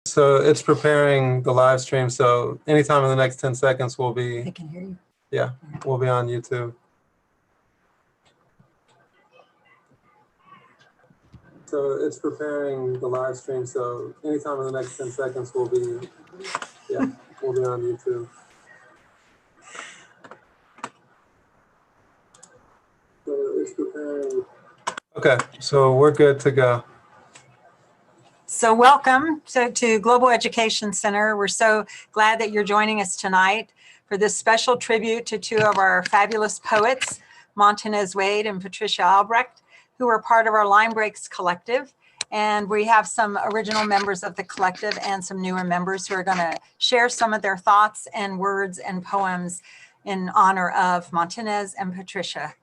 So it's preparing the live stream. So anytime in the next 10 seconds, we'll be. I can hear you. Yeah, we'll be on YouTube. So it's preparing the live stream. So anytime in the next 10 seconds, we'll be. Yeah, we'll be on YouTube. So it's preparing. Okay, so we're good to go. So welcome to Global Education Center. We're so glad that you're joining us tonight for this special tribute to two of our fabulous poets, Montanez Wade and Patricia Albrecht, who are part of our Line Breaks collective. And we have some original members of the collective and some newer members who are going to share some of their thoughts and words and poems in honor of Montanez and Patricia.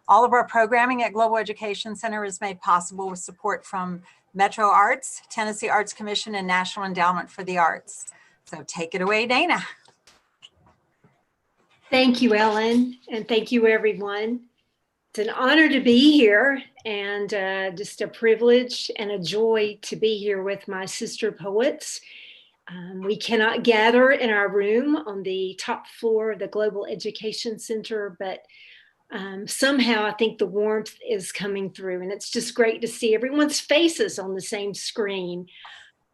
All of our programming at Global Education Center is made possible with support from Metro Arts, Tennessee Arts Commission, and National Endowment for the Arts. So take it away, Dana. Thank you, Ellen, and thank you, everyone. It's an honor to be here and just a privilege and a joy to be here with my sister poets. We cannot gather in our room on the top floor of the Global Education Center, but somehow I think the warmth is coming through, and it's just great to see everyone's faces on the same screen.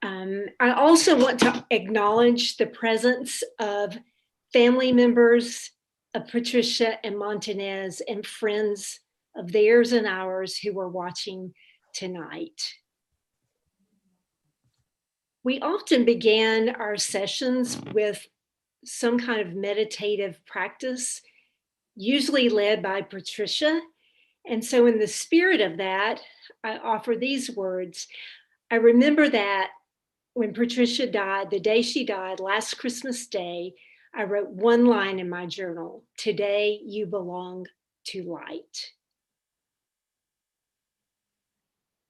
I also want to acknowledge the presence of family members of Patricia and Montanez and friends of theirs and ours who are watching tonight. We often began our sessions with some kind of meditative practice, usually led by Patricia. And so in the spirit of that, I offer these words. I remember that when Patricia died, the day she died, last Christmas Day, I wrote one line in my journal: "Today you belong to light."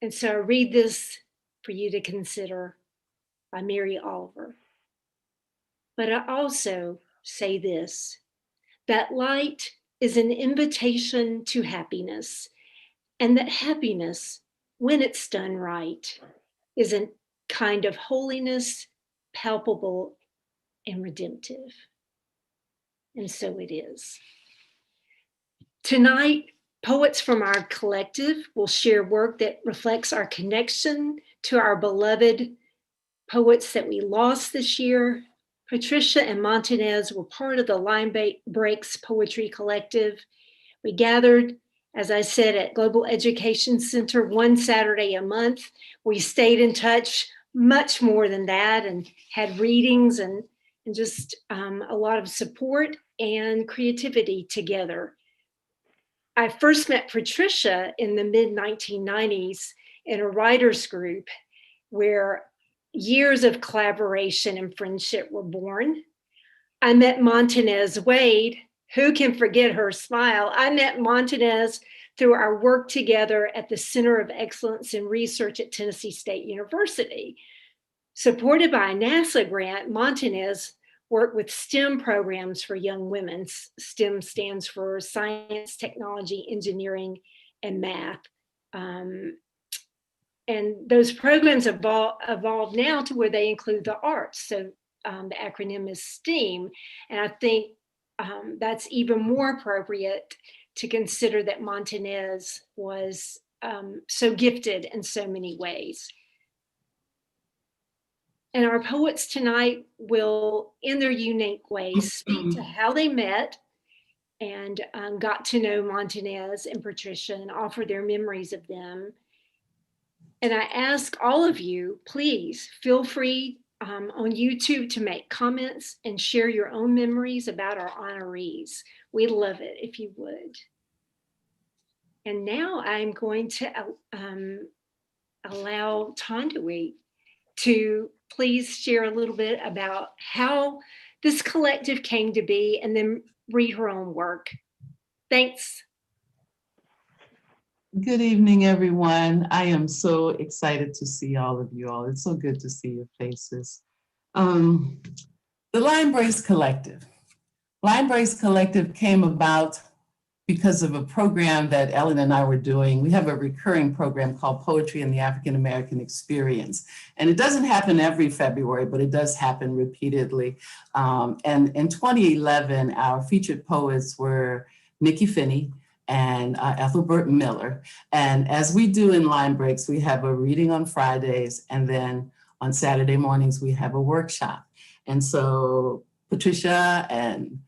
And so I read this for you to consider, by Mary Oliver. But I also say this, that light is an invitation to happiness, and that happiness, when it's done right, is a kind of holiness, palpable and redemptive. And so it is. Tonight, poets from our collective will share work that reflects our connection to our beloved poets that we lost this year. Patricia and Montanez were part of the Line Breaks Poetry Collective. We gathered, as I said, at Global Education Center one Saturday a month. We stayed in touch much more than that and had readings and just a lot of support and creativity together. I first met Patricia in the mid-1990s in a writers group where years of collaboration and friendship were born. I met Montanez Wade. Who can forget her smile? I met Montanez through our work together at the Center of Excellence in Research at Tennessee State University. Supported by a NASA grant, Montanez worked with STEM programs for young women. STEM stands for science, technology, engineering, and math. And those programs evolved now to where they include the arts. So the acronym is STEAM. And I think that's even more appropriate to consider that Montanez was so gifted in so many ways. And our poets tonight will, in their unique ways, speak to how they met and got to know Montanez and Patricia and offer their memories of them. And I ask all of you, please feel free on YouTube to make comments and share your own memories about our honorees. We'd love it if you would. And now I'm going to allow Tandui to please share a little bit about how this collective came to be and then read her own work. Thanks. Good evening, everyone. I am so excited to see all of you all. It's so good to see your faces. The Line Breaks Collective. Line Breaks Collective came about because of a program that Ellen and I were doing. We have a recurring program called Poetry in the African American Experience. And it doesn't happen every February, but it does happen repeatedly. And in 2011, our featured poets were Nikki Finney and Ethelbert Miller. And as we do in line breaks, we have a reading on Fridays, and then on Saturday mornings, we have a workshop. And so Patricia and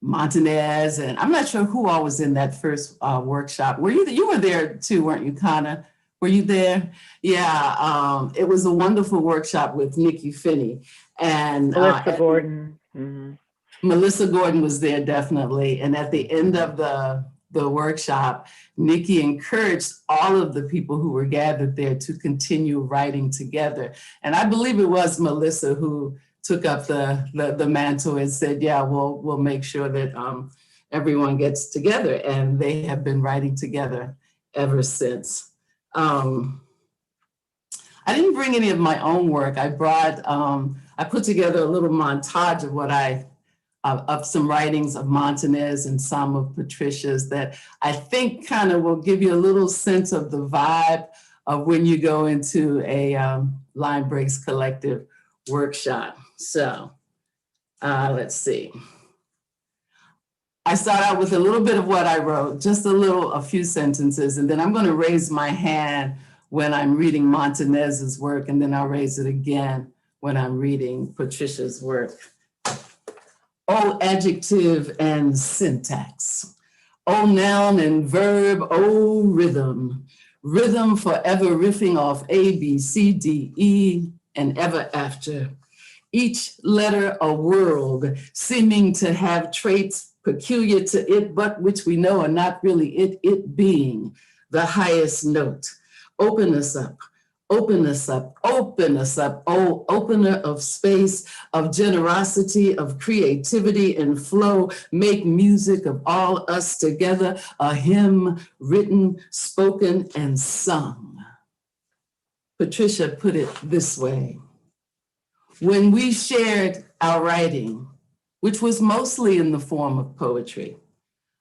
Montanez, and I'm not sure who all was in that first workshop. Were you were there too, weren't you, Connor? Were you there? Yeah, it was a wonderful workshop with Nikki Finney. And Melissa Gordon. Mm-hmm. Melissa Gordon was there, definitely. And at the end of the workshop, Nikki encouraged all of the people who were gathered there to continue writing together. And I believe it was Melissa who took up the mantle and said, yeah, we'll make sure that everyone gets together. And they have been writing together ever since. I didn't bring any of my own work. I put together a little montage of of some writings of Montanez and some of Patricia's that I think kind of will give you a little sense of the vibe of when you go into a Line Breaks Collective workshop. So let's see. I start out with a little bit of what I wrote, just a few sentences, and then I'm going to raise my hand when I'm reading Montanez's work, and then I'll raise it again when I'm reading Patricia's work. Oh, adjective and syntax. Oh, noun and verb. Oh, rhythm. Rhythm forever riffing off A, B, C, D, E, and ever after. Each letter a world, seeming to have traits peculiar to it, but which we know are not really it being the highest note. Open us up, open us up, open us up, oh, opener of space, of generosity, of creativity and flow. Make music of all us together, a hymn written, spoken, and sung. Patricia put it this way. When we shared our writing, which was mostly in the form of poetry,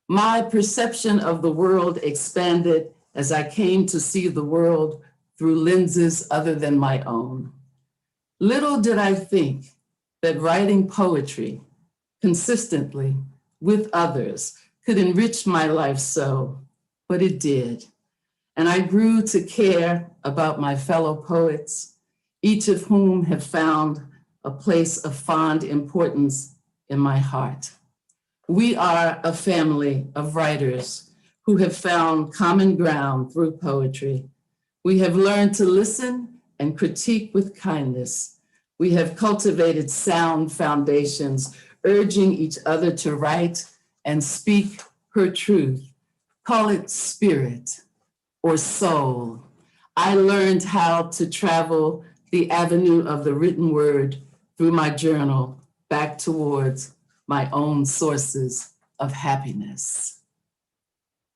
my perception of the world expanded as I came to see the world through lenses other than my own. Little did I think that writing poetry consistently with others could enrich my life so, but it did. And I grew to care about my fellow poets, each of whom have found a place of fond importance in my heart. We are a family of writers who have found common ground through poetry. We have learned to listen and critique with kindness. We have cultivated sound foundations, urging each other to write and speak her truth. Call it spirit or soul. I learned how to travel the avenue of the written word through my journal back towards my own sources of happiness.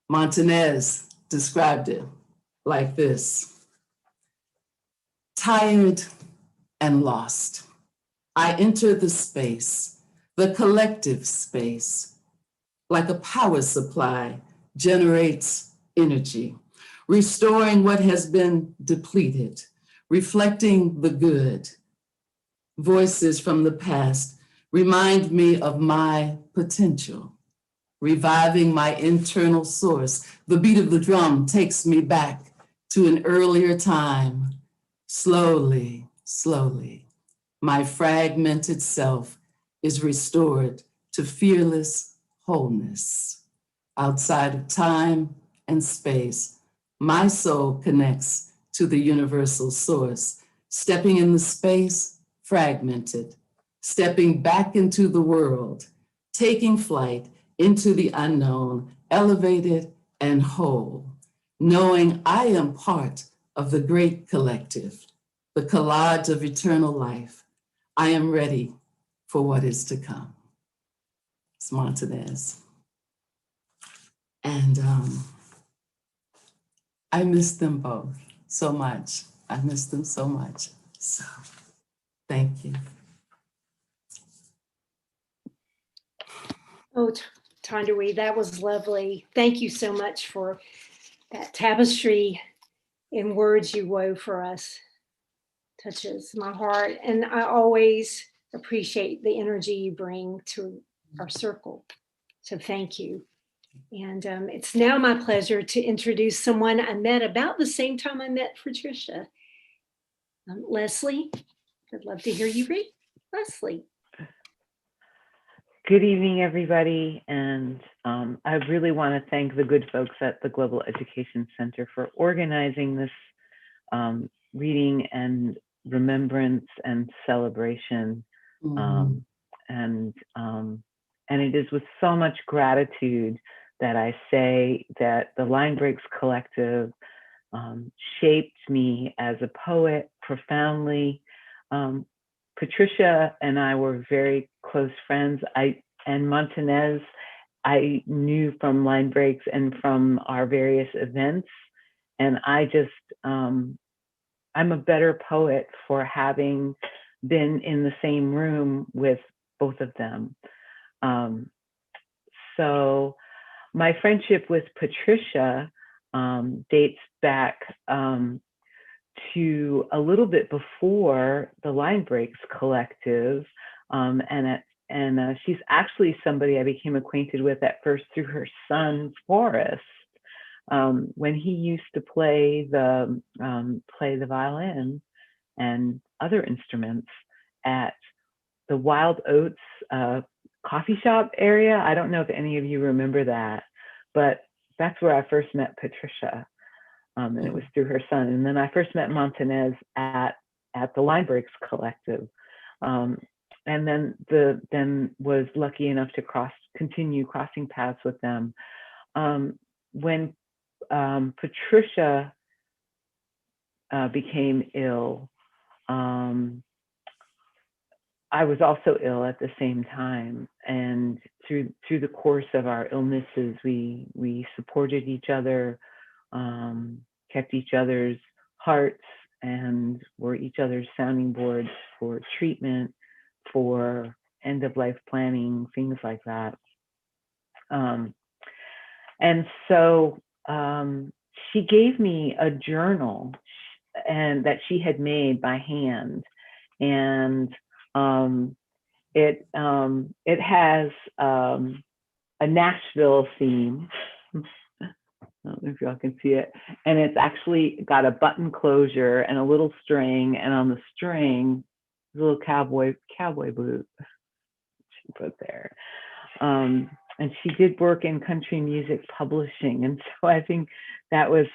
Montanez described it like this. Tired and lost, I enter the space, the collective space, like a power supply generates energy, restoring what has been depleted, reflecting the good. Voices from the past remind me of my potential, reviving my internal source. The beat of the drum takes me back to an earlier time. Slowly, slowly, my fragmented self is restored to fearless wholeness. Outside of time and space, my soul connects to the universal source, stepping in the space fragmented, stepping back into the world, taking flight into the unknown, elevated and whole, knowing I am part of the great collective, the collage of eternal life. I am ready for what is to come. It's Montanez. And I miss them both so much. I miss them so much. So thank you. Oh, Tondery. That was lovely. Thank you so much for that tapestry in words you wove for us. Touches my heart. And I always appreciate the energy you bring to our circle. So thank you. And it's now my pleasure to introduce someone I met about the same time I met Patricia. Leslie, I'd love to hear you read. Leslie. Good evening, everybody. And I really want to thank the good folks at the Global Education Center for organizing this reading and remembrance and celebration. And it is with so much gratitude that I say that the Line Breaks Collective shaped me as a poet profoundly. Patricia and I were very close friends. And Montanez, I knew from Line Breaks and from our various events. And I just, I'm a better poet for having been in the same room with both of them. So my friendship with Patricia dates back to a little bit before the Line Breaks Collective, and she's actually somebody I became acquainted with at first through her son Forrest, when he used to play the violin and other instruments at the Wild Oats coffee shop area. I don't know if any of you remember that, but that's where I first met Patricia. And it was through her son. And then I first met Montanez at the Line Breaks Collective. And then was lucky enough to continue crossing paths with them. When Patricia became ill, I was also ill at the same time. And through the course of our illnesses, we supported each other, kept each other's hearts, and were each other's sounding boards for treatment, for end-of-life planning, things like that. And so she gave me a journal and that she had made by hand, and it has a Nashville theme. I don't know if y'all can see it. And it's actually got a button closure and a little string, and on the string, a little cowboy boot she put there. And she did work in country music publishing, and so I think that was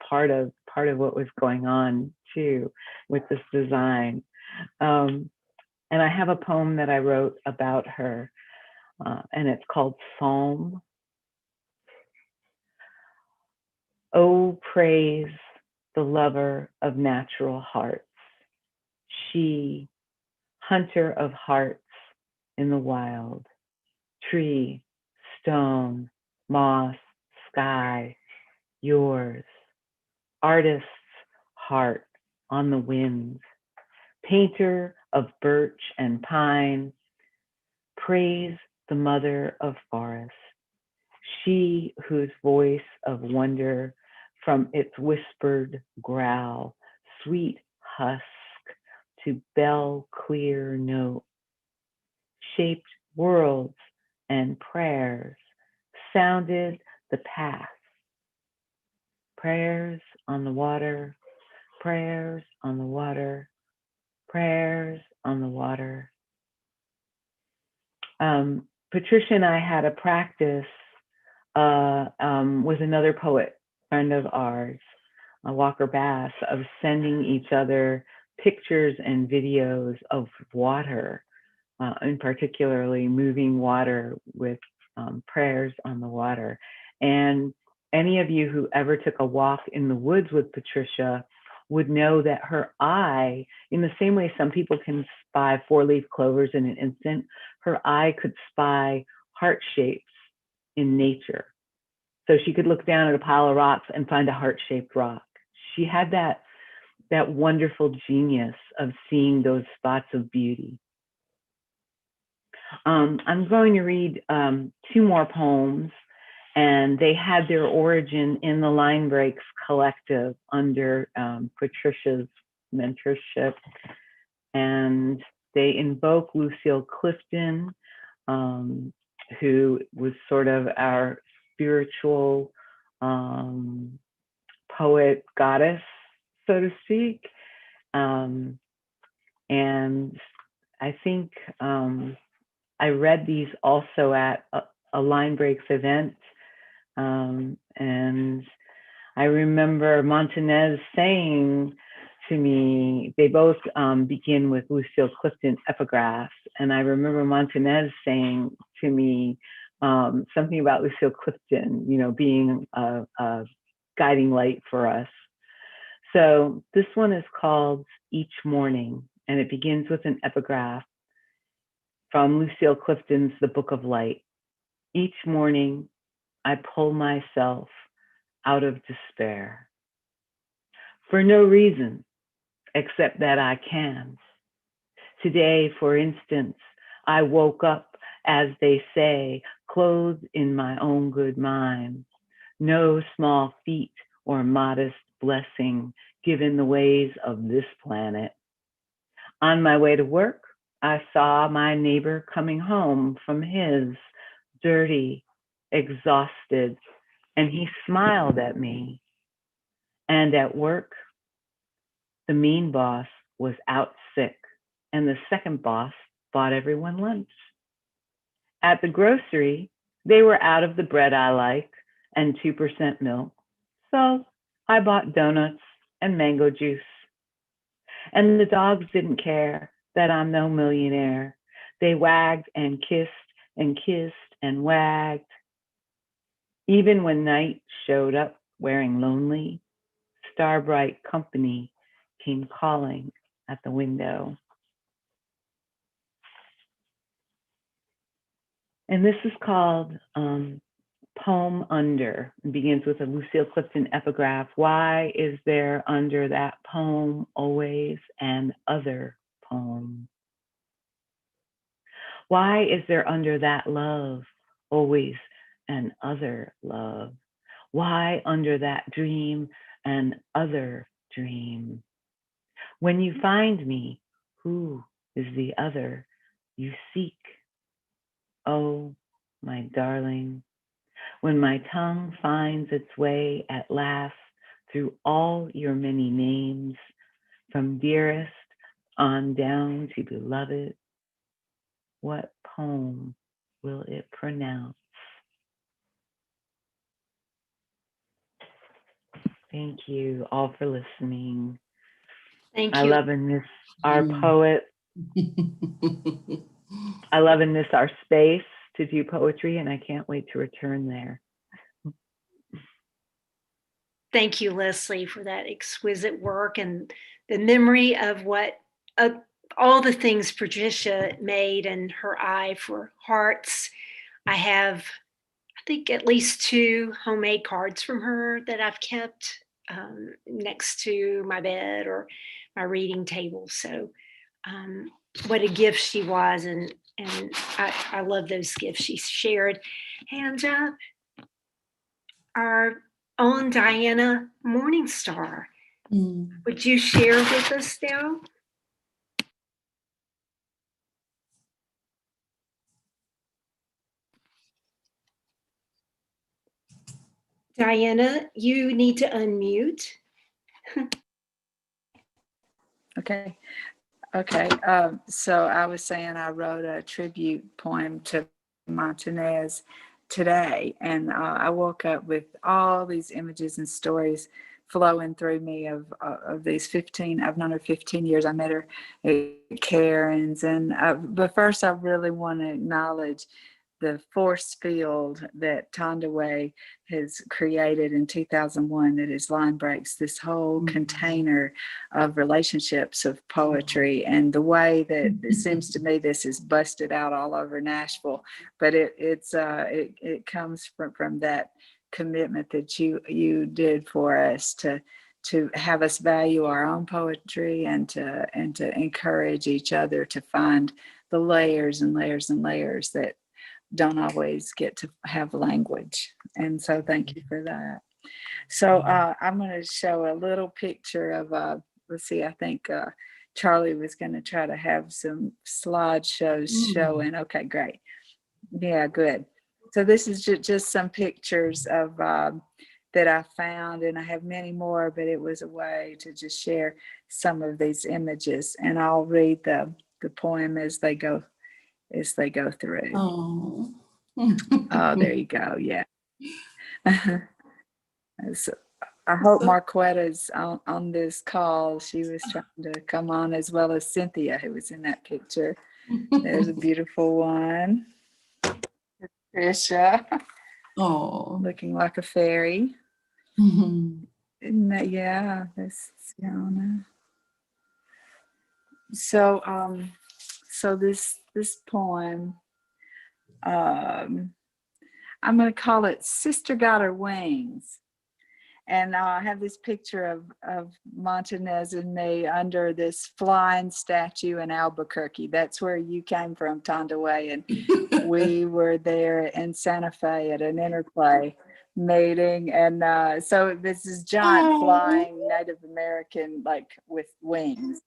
part of what was going on too with this design. And I have a poem that I wrote about her, and it's called Psalm. Oh, praise the lover of natural hearts, she, hunter of hearts in the wild, tree, stone, moss, sky, yours, artist's heart on the winds, painter of birch and pine, praise the mother of forest, she whose voice of wonder from its whispered growl, sweet husk to bell clear note, shaped worlds and prayers, sounded the path. Prayers on the water, prayers on the water, prayers on the water. Patricia and I had a practice with another poet friend of ours, Walker Bass, of sending each other pictures and videos of water, and particularly moving water with prayers on the water. And any of you who ever took a walk in the woods with Patricia would know that her eye, in the same way some people can spy four-leaf clovers in an instant, her eye could spy heart shapes in nature. So she could look down at a pile of rocks and find a heart-shaped rock. She had that wonderful genius of seeing those spots of beauty. I'm going to read 2 more poems, and they had their origin in the Line Breaks Collective under Patricia's mentorship. And they invoke Lucille Clifton, who was sort of our spiritual poet goddess, so to speak. And I think I read these also at a Line Breaks event. And I remember Montanez saying to me, they both begin with Lucille Clifton epigraphs. And I remember Montanez saying to me something about Lucille Clifton, you know, being a guiding light for us. So this one is called Each Morning, and it begins with an epigraph from Lucille Clifton's The Book of Light. Each morning, I pull myself out of despair for no reason except that I can. Today, for instance, I woke up, as they say, clothed in my own good mind. No small feat or modest blessing given the ways of this planet. On my way to work, I saw my neighbor coming home from his, dirty, exhausted, and he smiled at me. And at work, the mean boss was out sick, and the second boss bought everyone lunch. At the grocery, they were out of the bread I like and 2% milk, so I bought donuts and mango juice. And the dogs didn't care that I'm no millionaire. They wagged and kissed and wagged. Even when night showed up wearing lonely, star-bright company came calling at the window. And this is called Poem Under. It begins with a Lucille Clifton epigraph. Why is there under that poem always an other poem? Why is there under that love always an other love? Why under that dream an other dream? When you find me, who is the other you seek? Oh, my darling, when my tongue finds its way at last through all your many names, from dearest on down to beloved, what poem will it pronounce? Thank you all for listening. Thank I you. love in this our poet. I love in this our space to do poetry, and I can't wait to return there. Thank you, Leslie, for that exquisite work and the memory of what all the things Patricia made and her eye for hearts. I have, I think, at least 2 homemade cards from her that I've kept next to my bed or my reading table. So what a gift she was. And I love those gifts she shared. And our own Diana Morningstar, would you share with us now? Diana, you need to unmute. Okay. So I was saying I wrote a tribute poem to Montanez today, and I woke up with all these images and stories flowing through me of these 15. I've known her 15 years. I met her at Karen's, and but first I really want to acknowledge the force field that Tondaway has created in 2001, that is Line Breaks, this whole container of relationships of poetry, and the way that it seems to me this is busted out all over Nashville, but it comes from that commitment that you did for us to have us value our own poetry and to encourage each other to find the layers and layers and layers that don't always get to have language. And so thank you for that. So I'm going to show a little picture of, let's see, I think Charlie was going to try to have some slideshows showing. Okay, great. Yeah, good. So this is just some pictures of that I found, and I have many more, but it was a way to just share some of these images. And I'll read the poem as they go through. Oh. Oh, there you go. Yeah. So I hope Marquetta's on this call. She was trying to come on, as well as Cynthia, who was in that picture. There's a beautiful one. Patricia, looking like a fairy. Isn't that, yeah, that's Sienna. So this poem, I'm going to call it Sister Got Her Wings. And I have this picture of Montanez and me under this flying statue in Albuquerque. That's where you came from, Tondaway. And we were there in Santa Fe at an interplay meeting. And so this is giant flying Native American, like with wings.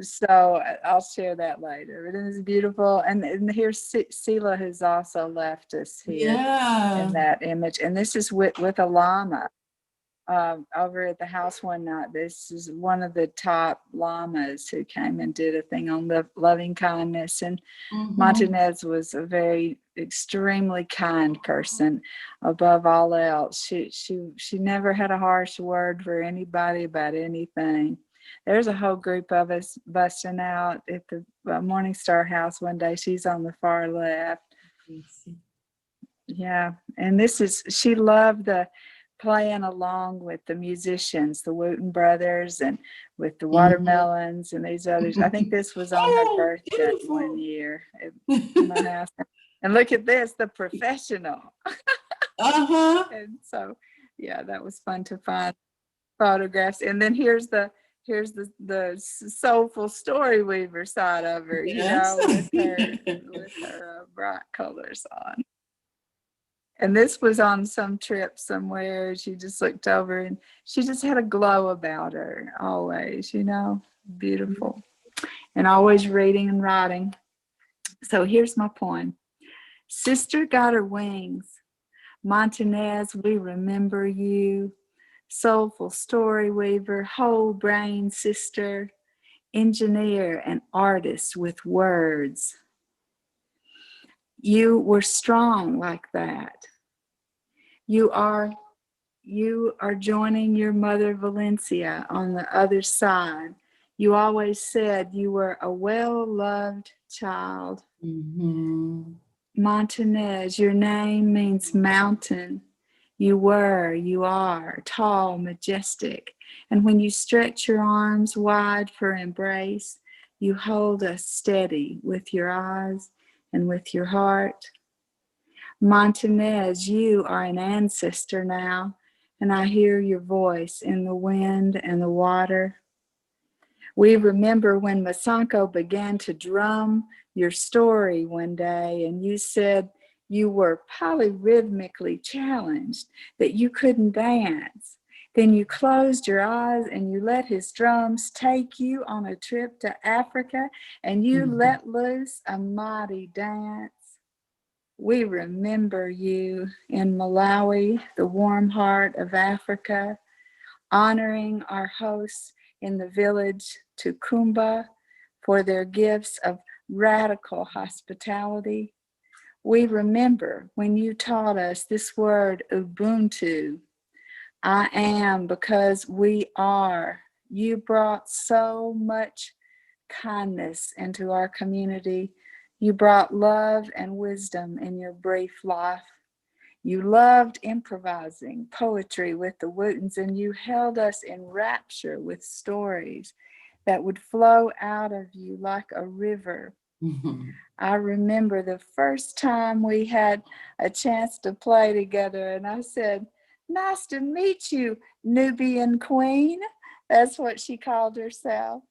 So I'll share that later. It is beautiful. And here's Sela, who's also left us here in that image. And this is with a llama. Over at the house one night. This is one of the top llamas who came and did a thing on loving kindness. And Montanez was a very extremely kind person. Above all else, she never had a harsh word for anybody about anything. There's a whole group of us busting out at the Morning Star house one day. She's on the far left. Yeah, and she loved playing along with the musicians, the Wooten brothers, and with the Watermelons and these others. I think this was on her birthday one year at my house. And look at this, the professional. And so, yeah, that was fun to find photographs. And then here's the soulful story weaver side of her, you know, with her bright colors on. And this was on some trip somewhere. She just looked over and she just had a glow about her always, you know, beautiful. And always reading and writing. So here's my poem. Sister Got Her Wings. Montanez, we remember you. Soulful story weaver, whole brain sister, engineer and artist with words. You were strong like that. You are joining your mother Valencia on the other side. You always said you were a well-loved child. Montanez, your name means mountain. You are tall, majestic. And when you stretch your arms wide for embrace, you hold us steady with your eyes and with your heart. Montanez, you are an ancestor now, and I hear your voice in the wind and the water. We remember when Masanko began to drum your story one day, and you said you were polyrhythmically challenged, that you couldn't dance. Then you closed your eyes and you let his drums take you on a trip to Africa, and you let loose a mighty dance. We remember you in Malawi, the warm heart of Africa, honoring our hosts in the village Tukumba for their gifts of radical hospitality. We remember when you taught us this word Ubuntu. I am because we are. You brought so much kindness into our community. You brought love and wisdom in your brief life. You loved improvising poetry with the Wootens, and you held us in rapture with stories that would flow out of you like a river. I remember the first time we had a chance to play together, and I said, "Nice to meet you, Nubian queen. That's what she called herself.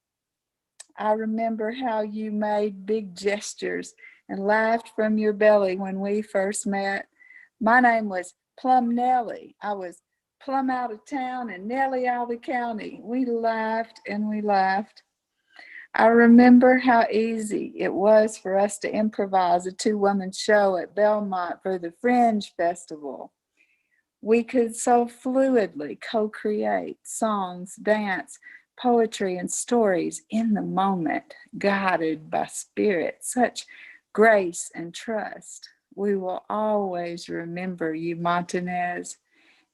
I remember how you made big gestures and laughed from your belly when we first met. My name was Plum Nellie. I was plumb out of town and Nellie out of the county. We laughed and we laughed. I remember how easy it was for us to improvise a two-woman show at Belmont for the Fringe Festival. We could so fluidly co-create songs, dance, poetry, and stories in the moment, guided by spirit, such grace and trust. We will always remember you, Montanez,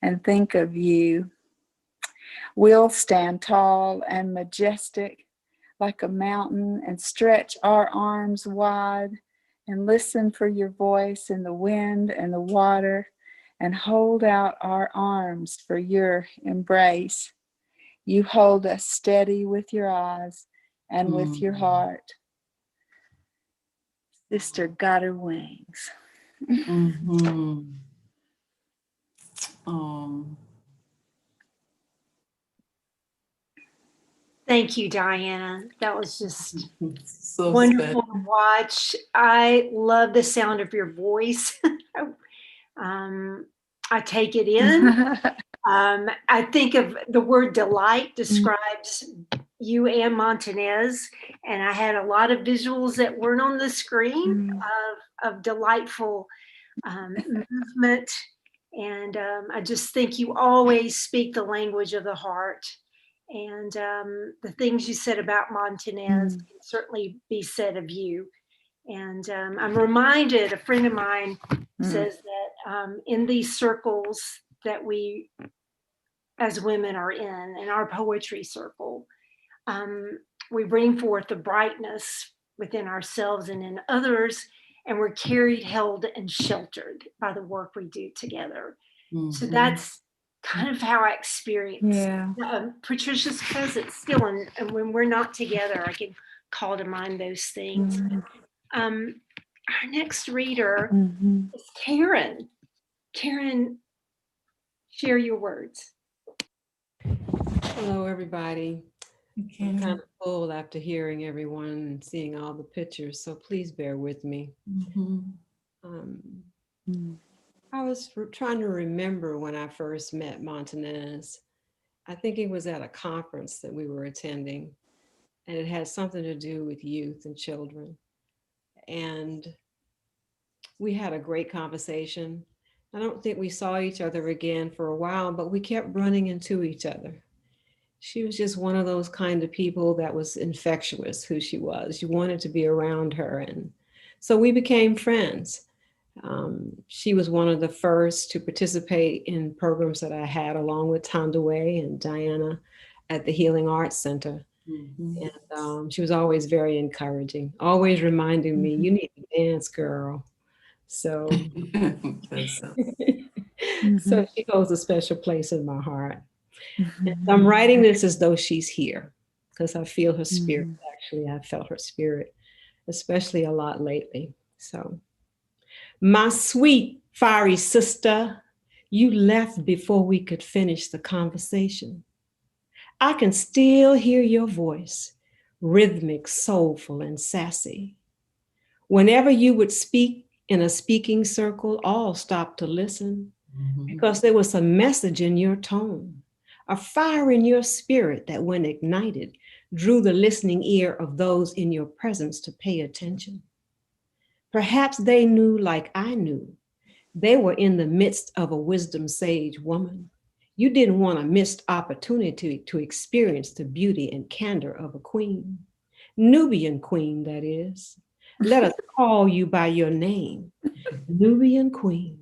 and think of you. We'll stand tall and majestic like a mountain and stretch our arms wide and listen for your voice in the wind and the water and hold out our arms for your embrace. You hold us steady with your eyes and with your heart. Sister got her wings. Mm-hmm. Oh. Thank you, Diana. That was just So wonderful special. to watch. I love the sound of your voice. I take it in. I think of the word delight describes you and Montanez, and I had a lot of visuals that weren't on the screen of delightful movement. And I just think you always speak the language of the heart. And the things you said about Montanez can certainly be said of you. And I'm reminded, a friend of mine says that in these circles that we as women are in our poetry circle, we bring forth the brightness within ourselves and in others, and we're carried, held, and sheltered by the work we do together. So that's kind of how I experience Patricia's presence still. And when we're not together, I can call to mind those things. Our next reader is Karen. Karen, share your words. Hello, everybody. Okay. I'm kind of full after hearing everyone and seeing all the pictures, so please bear with me. I was trying to remember when I first met Montanez. I think it was at a conference that we were attending, and it had something to do with youth and children. And we had a great conversation. I don't think we saw each other again for a while, but we kept running into each other. She was just one of those kind of people that was infectious, who she was. You wanted to be around her. And so we became friends. She was one of the first to participate in programs that I had along with Tondaway and Diana at the Healing Arts Center. And she was always very encouraging, always reminding me, you need to dance, girl. So, so she holds a special place in my heart. And I'm writing this as though she's here because I feel her spirit. Actually, I felt her spirit, especially a lot lately. So, my sweet, fiery sister, you left before we could finish the conversation. I can still hear your voice, rhythmic, soulful, and sassy. Whenever you would speak in a speaking circle, all stopped to listen because there was a message in your tone, a fire in your spirit that, when ignited, drew the listening ear of those in your presence to pay attention. Perhaps they knew, like I knew, they were in the midst of a wisdom sage woman. You didn't want a missed opportunity to experience the beauty and candor of a queen. Nubian queen, that is. Let us call you by your name, Nubian queen.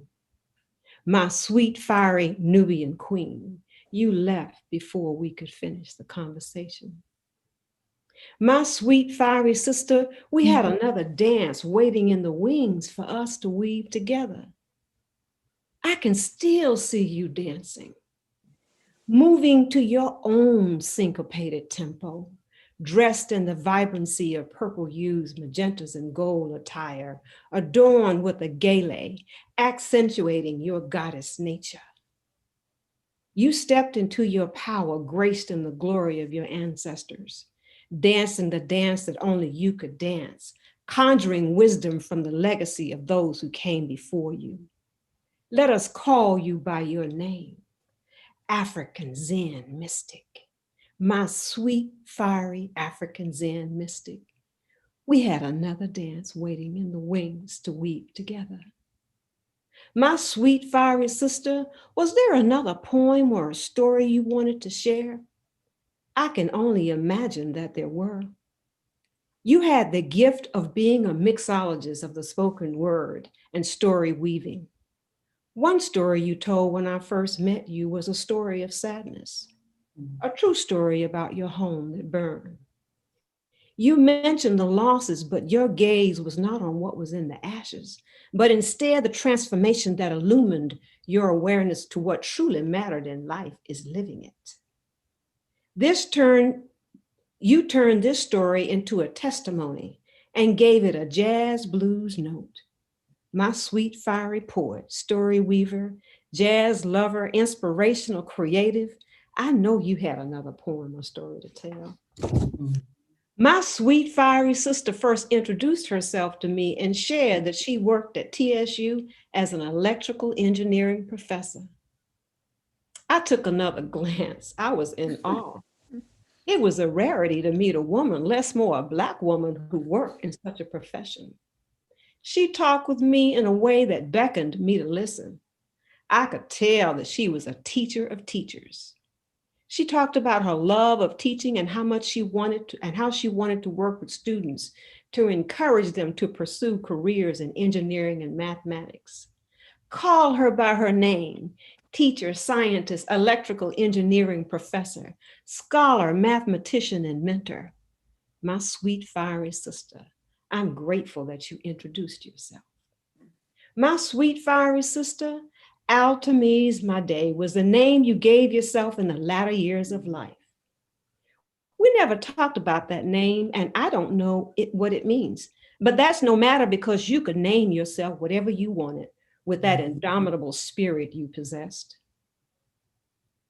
My sweet, fiery Nubian queen, you left before we could finish the conversation. My sweet, fiery sister, we had another dance waiting in the wings for us to weave together. I can still see you dancing, moving to your own syncopated tempo, dressed in the vibrancy of purple hues, magentas, and gold attire, adorned with a gale, accentuating your goddess nature. You stepped into your power, graced in the glory of your ancestors, dancing the dance that only you could dance, conjuring wisdom from the legacy of those who came before you. Let us call you by your name, African Zen mystic, my sweet, fiery African Zen mystic. We had another dance waiting in the wings to weave together. My sweet, fiery sister, was there another poem or a story you wanted to share? I can only imagine that there were. You had the gift of being a mixologist of the spoken word and story weaving. One story you told when I first met you was a story of sadness, a true story about your home that burned. You mentioned the losses, but your gaze was not on what was in the ashes, but instead the transformation that illumined your awareness to what truly mattered in life is living it. You turned this story into a testimony and gave it a jazz blues note. My sweet, fiery poet, story weaver, jazz lover, inspirational, creative, I know you had another poem or story to tell. My sweet, fiery sister first introduced herself to me and shared that she worked at TSU as an electrical engineering professor. I took another glance. I was in awe. It was a rarity to meet a woman, less more a Black woman who worked in such a profession. She talked with me in a way that beckoned me to listen. I could tell that she was a teacher of teachers. She talked about her love of teaching and how she wanted to work with students to encourage them to pursue careers in engineering and mathematics. Call her by her name: teacher, scientist, electrical engineering professor, scholar, mathematician, and mentor. My sweet, fiery sister, I'm grateful that you introduced yourself. My sweet, fiery sister, Altamise Made was the name you gave yourself in the latter years of life. We never talked about that name, and I don't know what it means, but that's no matter because you could name yourself whatever you wanted with that indomitable spirit you possessed.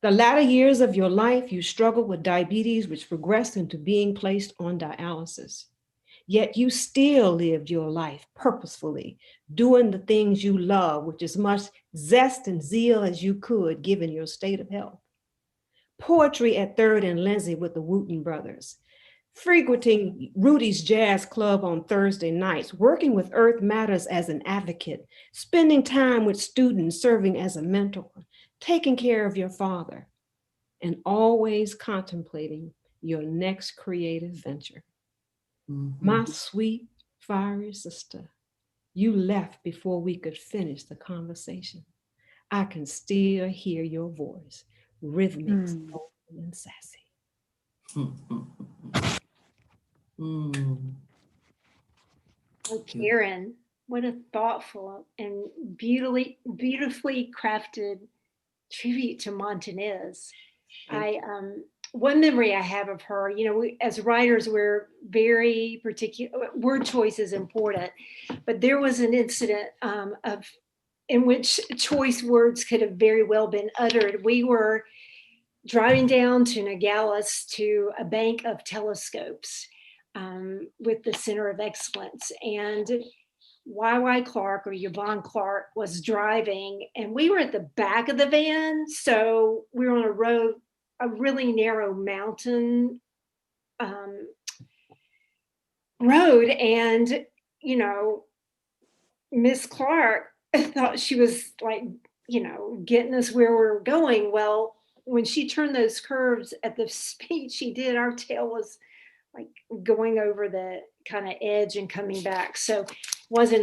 The latter years of your life, you struggled with diabetes, which progressed into being placed on dialysis. Yet you still lived your life purposefully, doing the things you love with as much zest and zeal as you could, given your state of health. Poetry at Third and Lindsay with the Wooten brothers, frequenting Rudy's Jazz Club on Thursday nights, working with Earth Matters as an advocate, spending time with students, serving as a mentor, taking care of your father, and always contemplating your next creative venture. My sweet, fiery sister, you left before we could finish the conversation. I can still hear your voice, rhythmic, soulful, and sassy. Oh, Karen, what a thoughtful and beautifully crafted tribute to Montanez. One memory I have of her, as writers, we're very particular. Word choice is important, but there was an incident in which choice words could have very well been uttered. We were driving down to Nogales to a bank of telescopes with the Center of Excellence, and YY Clark, or Yvonne Clark, was driving, and we were at the back of the van. So we were on a road, a really narrow mountain road. And, Miss Clark thought she was like, getting us where we were going. Well, when she turned those curves at the speed she did, our tail was like going over the kind of edge and coming back. So it was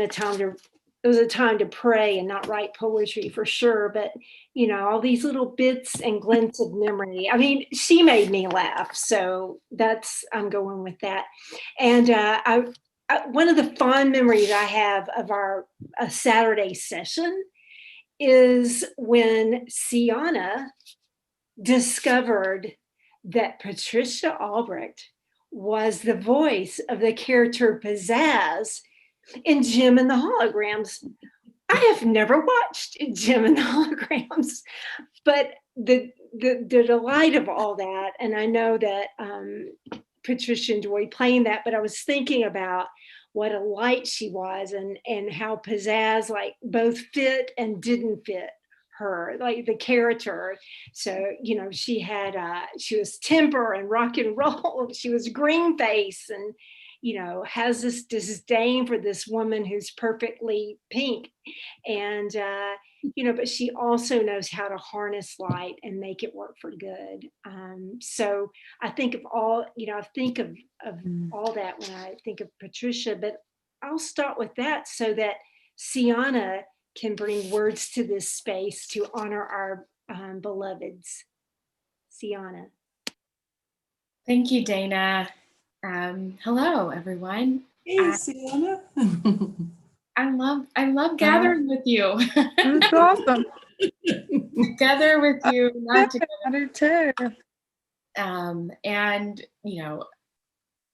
a time to pray and not write poetry for sure. But, all these little bits and glints of memory. I mean, she made me laugh. So I'm going with that. And one of the fond memories I have of our Saturday session is when Sienna discovered that Patricia Albrecht was the voice of the character Pizzazz in Jim and the Holograms. I have never watched Jim and the Holograms, but the delight of all that, and I know that Patricia enjoyed playing that, but I was thinking about what a light she was, and how pizzazz like both fit and didn't fit her, like the character. So, you know, she was temper and rock and roll. She was green face, and, you know, has this disdain for this woman who's perfectly pink. And, you know, but she also knows how to harness light and make it work for good. So I think of all, you know, I think of all that when I think of Patricia, but I'll start with that so that Sienna can bring words to this space to honor our beloveds. Sienna. Thank you, Dana. Hello, everyone. Hey, Sienna. I love gathering with you. It's awesome. Together with you, not together. I do too. And, you know,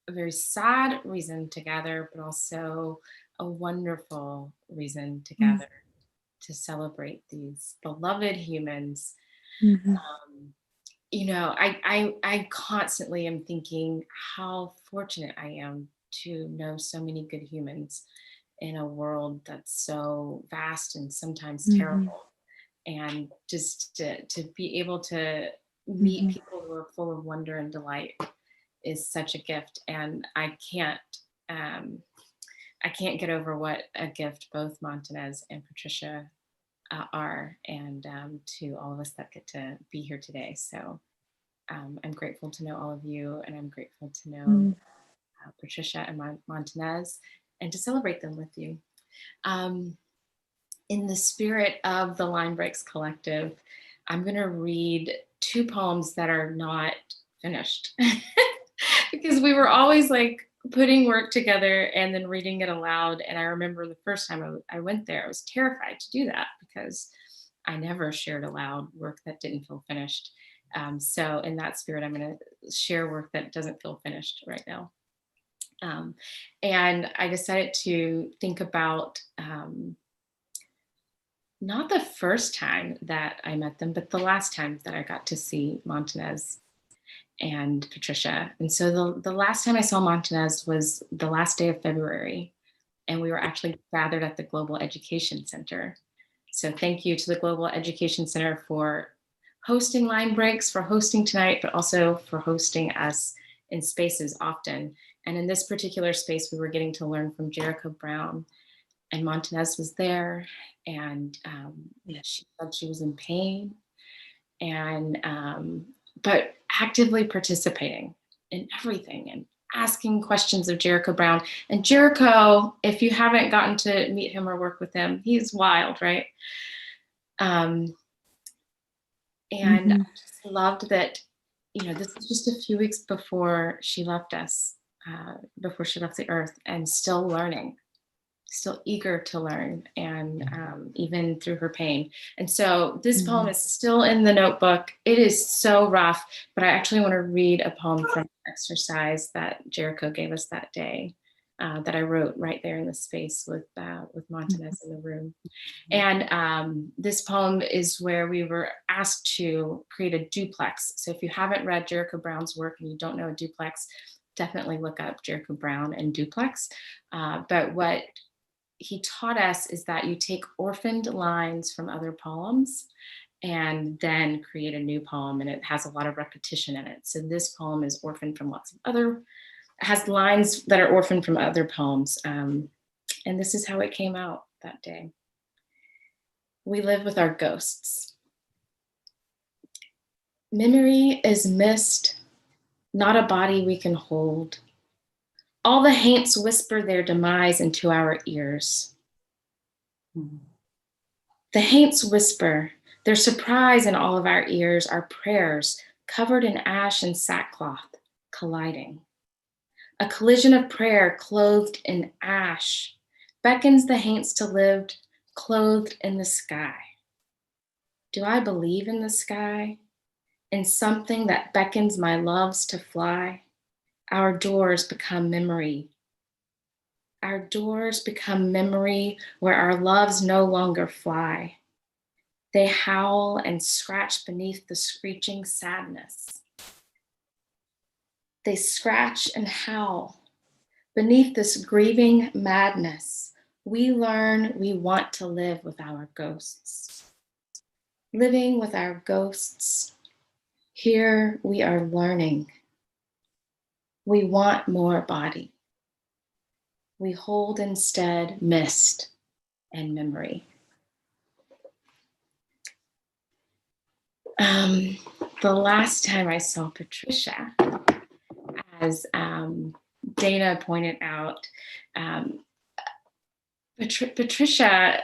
a very sad reason to gather, but also a wonderful reason to gather to celebrate these beloved humans. Mhm. You know, I constantly am thinking how fortunate I am to know so many good humans in a world that's so vast and sometimes terrible. And just to be able to meet people who are full of wonder and delight is such a gift. And I can't get over what a gift both Montanez and Patricia are, and to all of us that get to be here today. So I'm grateful to know all of you, and I'm grateful to know Patricia and Montanez, and to celebrate them with you. In the spirit of the Line Breaks Collective, I'm going to read two poems that are not finished because we were always like putting work together and then reading it aloud. And I remember the first time I went there, I was terrified to do that because I never shared aloud work that didn't feel finished. So in that spirit, I'm going to share work that doesn't feel finished right now. And I decided to think about not the first time that I met them, but the last time that I got to see Montanez and Patricia. And so the last time I saw Montanez was the last day of February, and we were actually gathered at the Global Education Center. So thank you to the Global Education Center for hosting Line Breaks, for hosting tonight, but also for hosting us in spaces often. And in this particular space, we were getting to learn from Jericho Brown, and Montanez was there, and she said she was in pain, and but actively participating in everything and asking questions of Jericho Brown. And Jericho, if you haven't gotten to meet him or work with him, he's wild, right? And I just loved that, you know, this was just a few weeks before she left us, before she left the earth, and still learning, still eager to learn, and even through her pain. And so this poem is still in the notebook. It is so rough, but I actually want to read a poem from an exercise that Jericho gave us that day, that I wrote right there in the space with Montanez in the room. And this poem is where we were asked to create a duplex. So if you haven't read Jericho Brown's work and you don't know a duplex, definitely look up Jericho Brown and duplex. But what he taught us is that you take orphaned lines from other poems and then create a new poem, and it has a lot of repetition in it. So this poem is orphaned from lots of other, has lines that are orphaned from other poems. And this is how it came out that day. We live with our ghosts. Memory is mist, not a body we can hold. All the haints whisper their demise into our ears. The haints whisper their surprise in all of our ears, our prayers covered in ash and sackcloth colliding. A collision of prayer clothed in ash beckons the haints to live clothed in the sky. Do I believe in the sky? In something that beckons my loves to fly? Our doors become memory. Our doors become memory where our loves no longer fly. They howl and scratch beneath the screeching sadness. They scratch and howl beneath this grieving madness. We learn we want to live with our ghosts. Living with our ghosts, here we are learning. We want more body. We hold instead mist and memory. The last time I saw Patricia, as Dana pointed out, Patricia,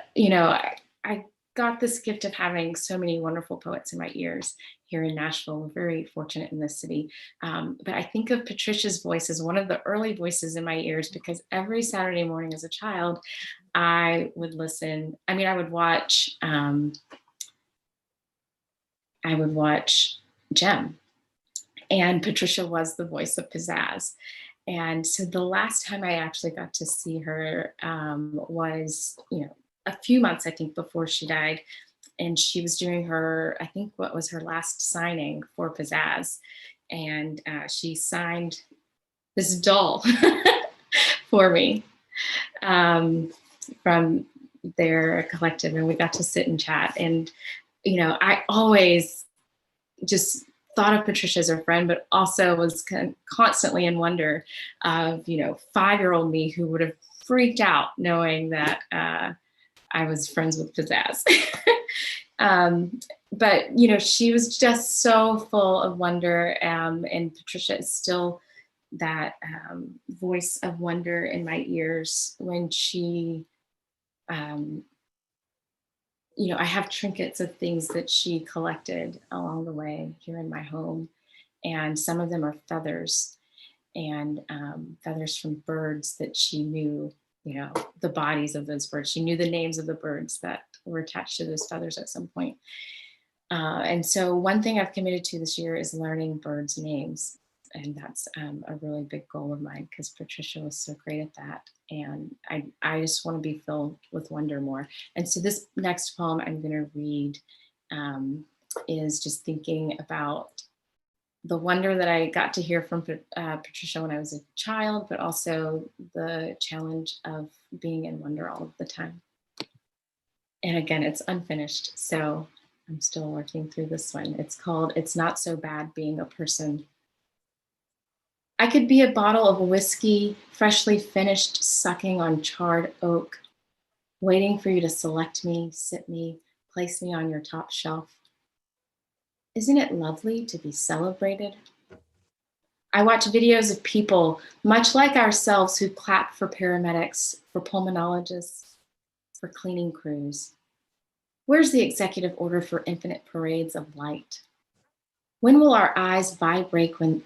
I got this gift of having so many wonderful poets in my ears here in Nashville. We're very fortunate in this city. But I think of Patricia's voice as one of the early voices in my ears, because every Saturday morning as a child, I would listen. I mean, I would watch Gem, and Patricia was the voice of pizzazz. And so the last time I actually got to see her was, a few months, I think, before she died. And she was doing her, I think, what was her last signing for pizzazz. And she signed this doll for me from their collective. And we got to sit and chat. And, I always just thought of Patricia as her friend, but also was constantly in wonder of, 5-year-old me who would have freaked out knowing that I was friends with pizzazz. But, she was just so full of wonder, and Patricia is still that voice of wonder in my ears when she, I have trinkets of things that she collected along the way here in my home. And some of them are feathers, and feathers from birds that she knew, the bodies of those birds. She knew the names of the birds that were attached to those feathers at some point. And so one thing I've committed to this year is learning birds' names. And that's a really big goal of mine, because Patricia was so great at that. And I just want to be filled with wonder more. And so this next poem I'm going to read is just thinking about the wonder that I got to hear from Patricia when I was a child, but also the challenge of being in wonder all of the time. And again, it's unfinished, so I'm still working through this one. It's called "It's Not So Bad Being a Person." I could be a bottle of whiskey, freshly finished, sucking on charred oak, waiting for you to select me, sip me, place me on your top shelf. Isn't it lovely to be celebrated? I watch videos of people, much like ourselves, who clap for paramedics, for pulmonologists, for cleaning crews. Where's the executive order for infinite parades of light? When will our eyes vibrate when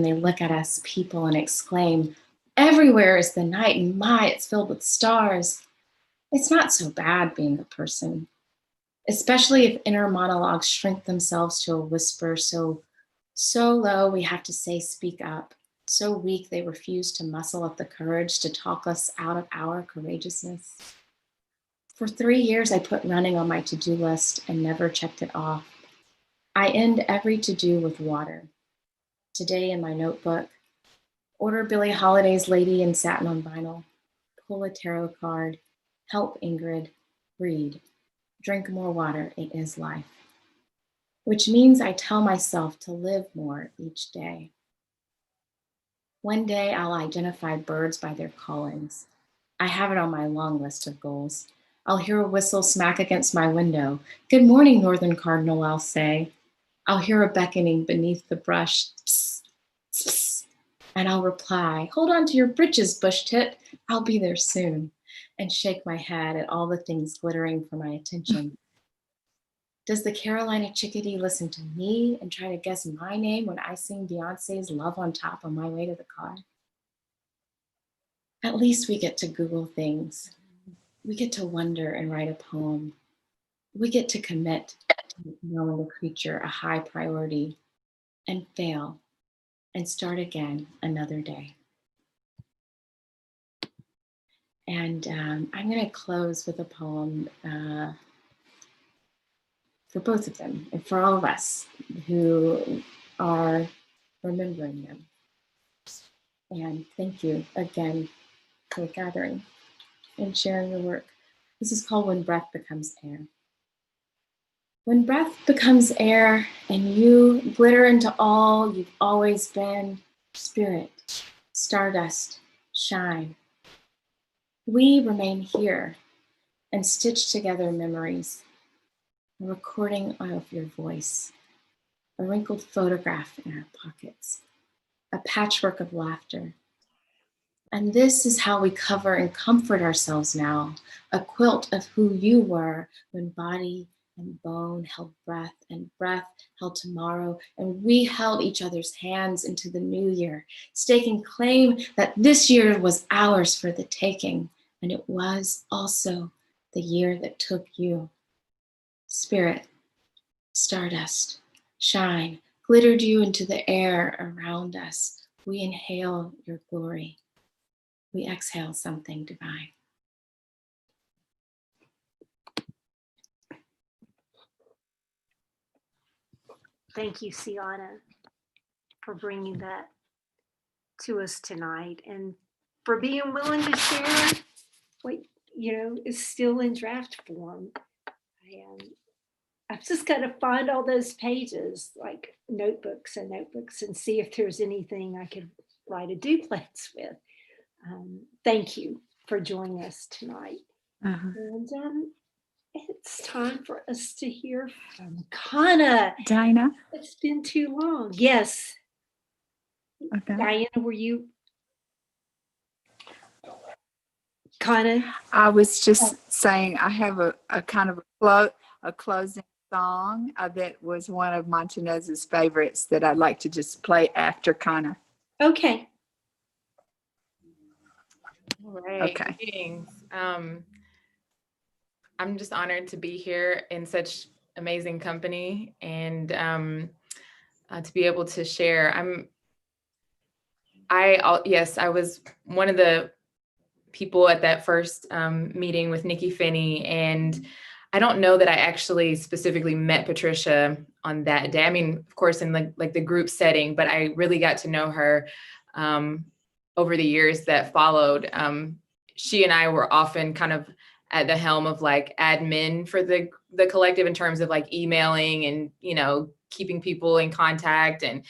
they look at us people and exclaim, "Everywhere is the night, and my, it's filled with stars." It's not so bad being a person, especially if inner monologues shrink themselves to a whisper so low we have to say, "Speak up," so weak they refuse to muscle up the courage to talk us out of our courageousness. For 3 years, I put running on my to-do list and never checked it off. I end every to-do with water. Today in my notebook, order Billie Holiday's Lady in Satin on Vinyl, pull a tarot card, help Ingrid, read, drink more water, it is life. Which means I tell myself to live more each day. One day I'll identify birds by their callings. I have it on my long list of goals. I'll hear a whistle smack against my window. "Good morning, Northern Cardinal," I'll say. I'll hear a beckoning beneath the brush, psst, psst, and I'll reply, "Hold on to your britches, bush tit. I'll be there soon," and shake my head at all the things glittering for my attention. Does the Carolina chickadee listen to me and try to guess my name when I sing Beyonce's Love on Top on my way to the car? At least we get to Google things. We get to wonder and write a poem. We get to commit to knowing the creature a high priority and fail and start again another day. And I'm going to close with a poem for both of them and for all of us who are remembering them. And thank you again for gathering and sharing your work. This is called When Breath Becomes Air. When breath becomes air and you glitter into all you've always been, spirit, stardust, shine. We remain here and stitch together memories, a recording of your voice, a wrinkled photograph in our pockets, a patchwork of laughter. And this is how we cover and comfort ourselves now, a quilt of who you were when body and bone held breath and breath held tomorrow, and we held each other's hands into the new year, staking claim that this year was ours for the taking, and it was also the year that took you. Spirit, stardust, shine, glittered you into the air around us. We inhale your glory. We exhale something divine. Thank you, Sienna, for bringing that to us tonight and for being willing to share what, is still in draft form. I've just got to find all those pages, like notebooks and see if there's anything I could write a duplex with. Thank you for joining us tonight. And it's time for us to hear from Kana. Dinah? It's been too long. Yes. Okay. Diana, were you? Kana? I was just saying I have a kind of a closing song that was one of Montanez's favorites that I'd like to just play after Kana. Okay. All right. Okay. Greetings. I'm just honored to be here in such amazing company and to be able to share. I was one of the people at that first meeting with Nikki Finney, and I don't know that I actually specifically met Patricia on that day. I mean, of course, in like the group setting, but I really got to know her over the years that followed. She and I were often kind of at the helm of like admin for the collective in terms of like emailing and, keeping people in contact and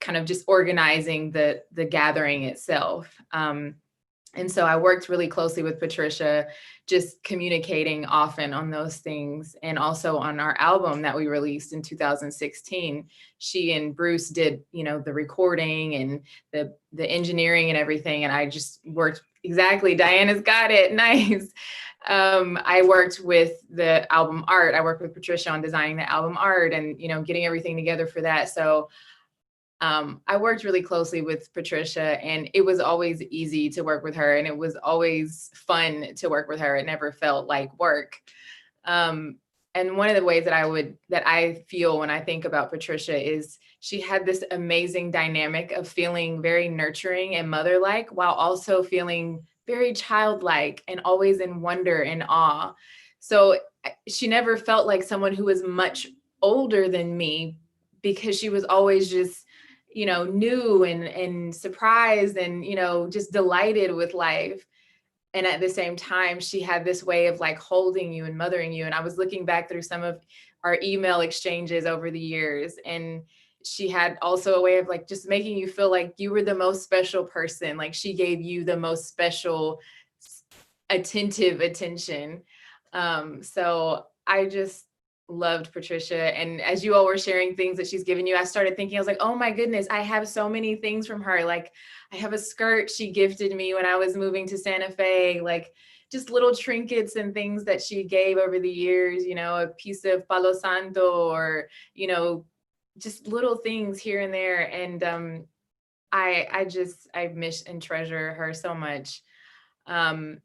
kind of just organizing the gathering itself. And so I worked really closely with Patricia, just communicating often on those things. And also on our album that we released in 2016, she and Bruce did, the recording and the engineering and everything. And I just worked exactly. Diana's got it. Nice. I worked with the album art. I worked with Patricia on designing the album art and, getting everything together for that. So I worked really closely with Patricia, and it was always easy to work with her, and it was always fun to work with her. It never felt like work. And one of the ways that I feel when I think about Patricia is she had this amazing dynamic of feeling very nurturing and mother-like while also feeling very childlike and always in wonder and awe. So she never felt like someone who was much older than me, because she was always just new and surprised and, just delighted with life. And at the same time, she had this way of like holding you and mothering you. And I was looking back through some of our email exchanges over the years, and she had also a way of like just making you feel like you were the most special person. Like she gave you the most special, attentive attention. So I just loved Patricia. And as you all were sharing things that she's given you, I started thinking, I was like, oh my goodness, I have so many things from her. Like I have a skirt she gifted me when I was moving to Santa Fe, like just little trinkets and things that she gave over the years, a piece of Palo Santo or, just little things here and there. And I miss and treasure her so much. And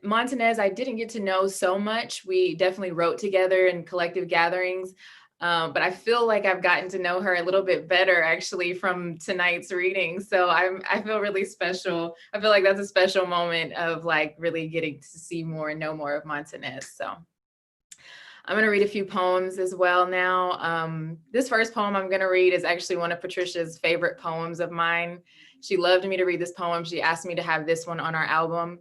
Montanez, I didn't get to know so much. We definitely wrote together in collective gatherings, but I feel like I've gotten to know her a little bit better actually from tonight's reading. So I feel really special. I feel like that's a special moment of like really getting to see more and know more of Montanez. So I'm going to read a few poems as well now. This first poem I'm going to read is actually one of Patricia's favorite poems of mine. She loved me to read this poem. She asked me to have this one on our album.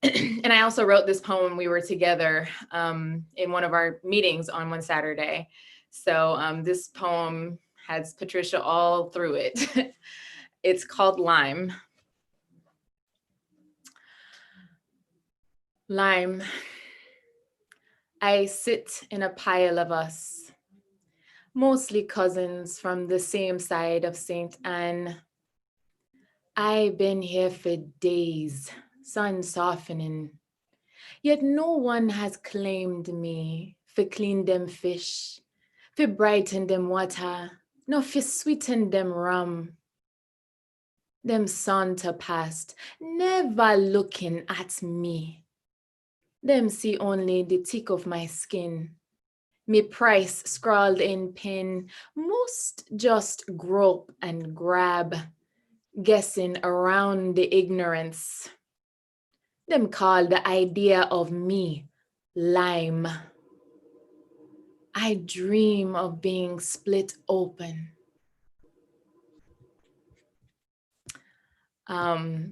And I also wrote this poem when we were together in one of our meetings on one Saturday. So this poem has Patricia all through it. It's called Lime. Lime. I sit in a pile of us, mostly cousins from the same side of St. Anne. I've been here for days, sun softening, yet no one has claimed me for clean them fish, for brighten them water, no for sweeten them rum. Them saunter past, never looking at me. Them see only the tick of my skin. Me price scrawled in pen, most just grope and grab, guessing around the ignorance. Them call the idea of me lime. I dream of being split open.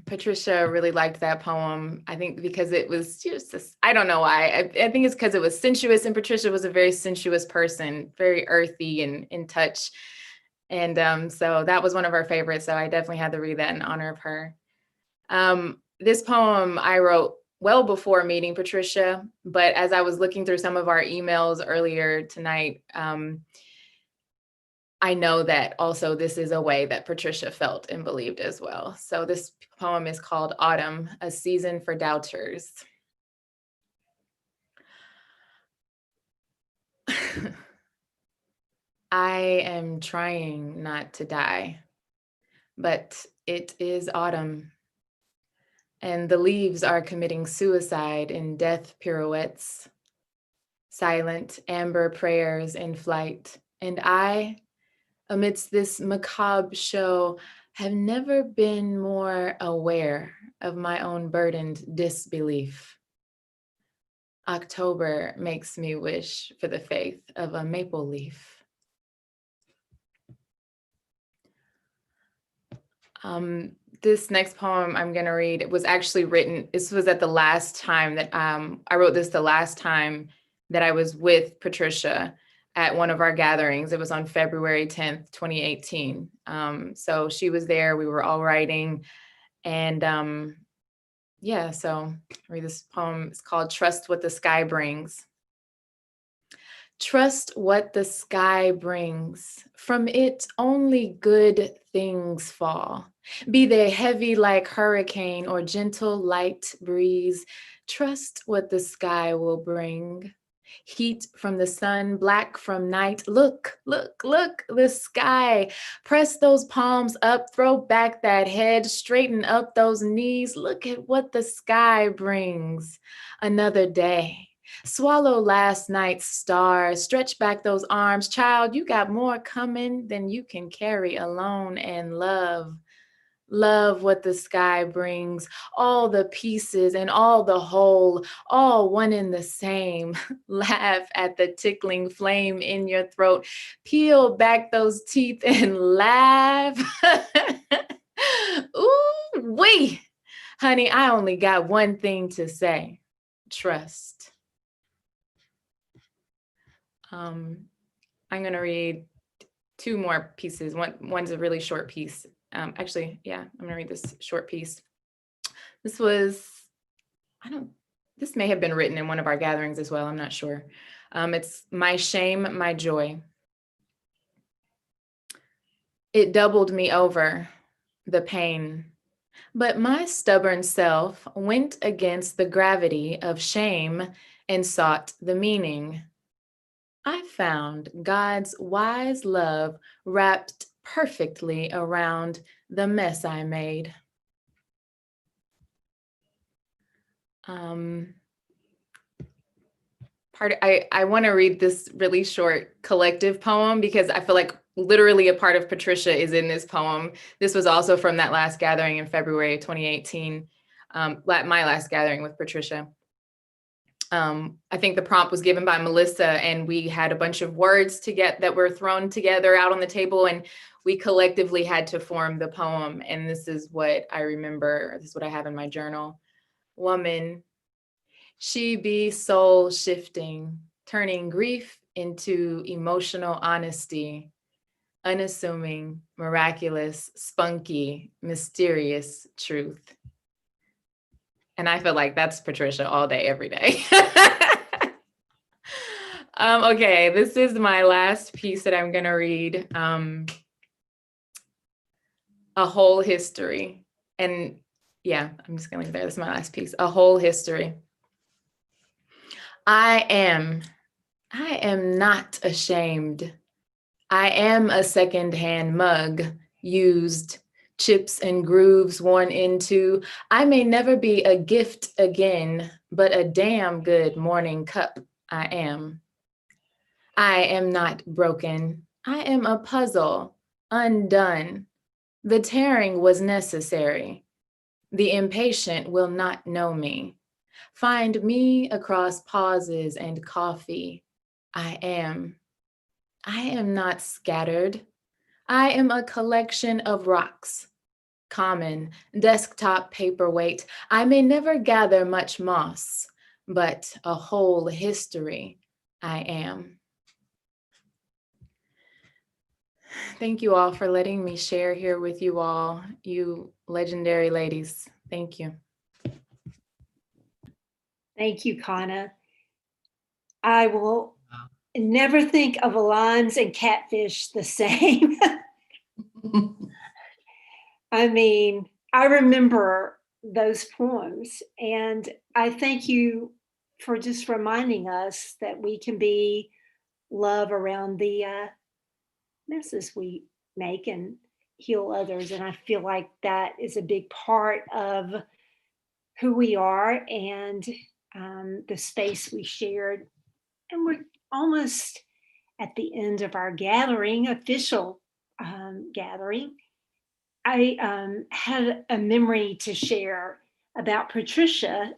Patricia really liked that poem, I think because it was just, I don't know why. I think it's because it was sensuous, and Patricia was a very sensuous person, very earthy and in touch. And so that was one of our favorites. So I definitely had to read that in honor of her. This poem I wrote well before meeting Patricia, but as I was looking through some of our emails earlier tonight, I know that also this is a way that Patricia felt and believed as well. So this poem is called Autumn, a Season for Doubters. I am trying not to die, but it is autumn, and the leaves are committing suicide in death pirouettes, silent amber prayers in flight, and I, amidst this macabre show, have never been more aware of my own burdened disbelief. October makes me wish for the faith of a maple leaf. This next poem I'm going to read, it was actually written, this was at the last time that I wrote this the last time that I was with Patricia at one of our gatherings. It was on February 10th, 2018. So she was there, we were all writing, and yeah, so I'll read this poem. It's called Trust What the Sky Brings. Trust what the sky brings. From it only good things fall. Be they heavy like hurricane or gentle light breeze. Trust what the sky will bring. Heat from the sun, black from night. Look, look, look, the sky. Press those palms up, throw back that head, straighten up those knees. Look at what the sky brings. Another day. Swallow last night's stars, stretch back those arms. Child, you got more coming than you can carry alone, and love. Love what the sky brings, all the pieces and all the whole, all one and the same. Laugh at the tickling flame in your throat. Peel back those teeth and laugh. Ooh, wee. Honey, I only got one thing to say. Trust. I'm going to read two more pieces. One's a really short piece. Actually, yeah, I'm going to read this short piece. This may have been written in one of our gatherings as well. I'm not sure. It's My Shame, My Joy. It doubled me over, the pain, but my stubborn self went against the gravity of shame and sought the meaning. I found God's wise love wrapped perfectly around the mess I made. I want to read this really short collective poem because I feel like literally a part of Patricia is in this poem. This was also from that last gathering in February 2018, my last gathering with Patricia. I think the prompt was given by Melissa, and we had a bunch of words to get that were thrown together out on the table, and we collectively had to form the poem. And this is what I remember. This is what I have in my journal. Woman, she be soul shifting, turning grief into emotional honesty, unassuming, miraculous, spunky, mysterious truth. And I feel like that's Patricia all day, every day. Okay, this is my last piece that I'm gonna read. A whole history. And yeah, I'm just gonna leave it there. This is my last piece. A whole history. I am not ashamed. I am a secondhand mug, used, chips and grooves worn into. I may never be a gift again, but a damn good morning cup I am. I am not broken. I am a puzzle, undone. The tearing was necessary. The impatient will not know me. Find me across pauses and coffee. I am not scattered. I am a collection of rocks. Common desktop paperweight. I may never gather much moss, but a whole history I am. Thank you all for letting me share here with you all, you legendary ladies. Thank you. Thank you, Kana. I will never think of Alans and Catfish the same. I mean, I remember those poems, and I thank you for just reminding us that we can be love around the messes we make and heal others. And I feel like that is a big part of who we are and the space we shared. And we're almost at the end of our gathering, official gathering. I had a memory to share about Patricia.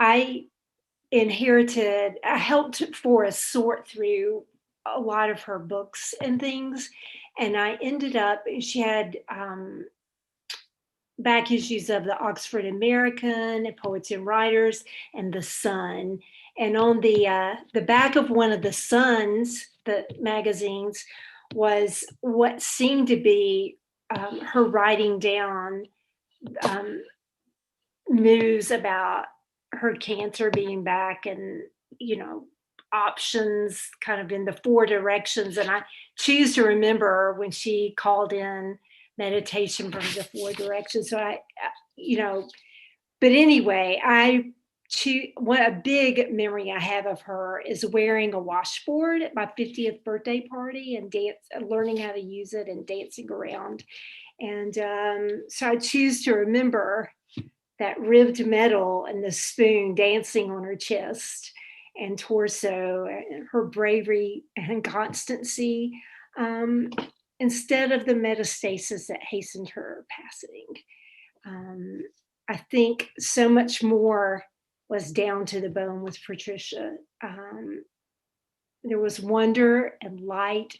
I helped Forrest sort through a lot of her books and things. And I ended up, she had back issues of the Oxford American, Poets and Writers, and The Sun. And on the back of one of the Sun's, the magazines, was what seemed to be her writing down news about her cancer being back and, options kind of in the 4 directions. And I choose to remember when she called in meditation from the 4 directions. So but anyway, what a big memory I have of her is wearing a washboard at my 50th birthday party and learning how to use it and dancing around. And so I choose to remember that ribbed metal and the spoon dancing on her chest and torso, and her bravery and constancy, instead of the metastasis that hastened her passing. I think so much more was down to the bone with Patricia. There was wonder and light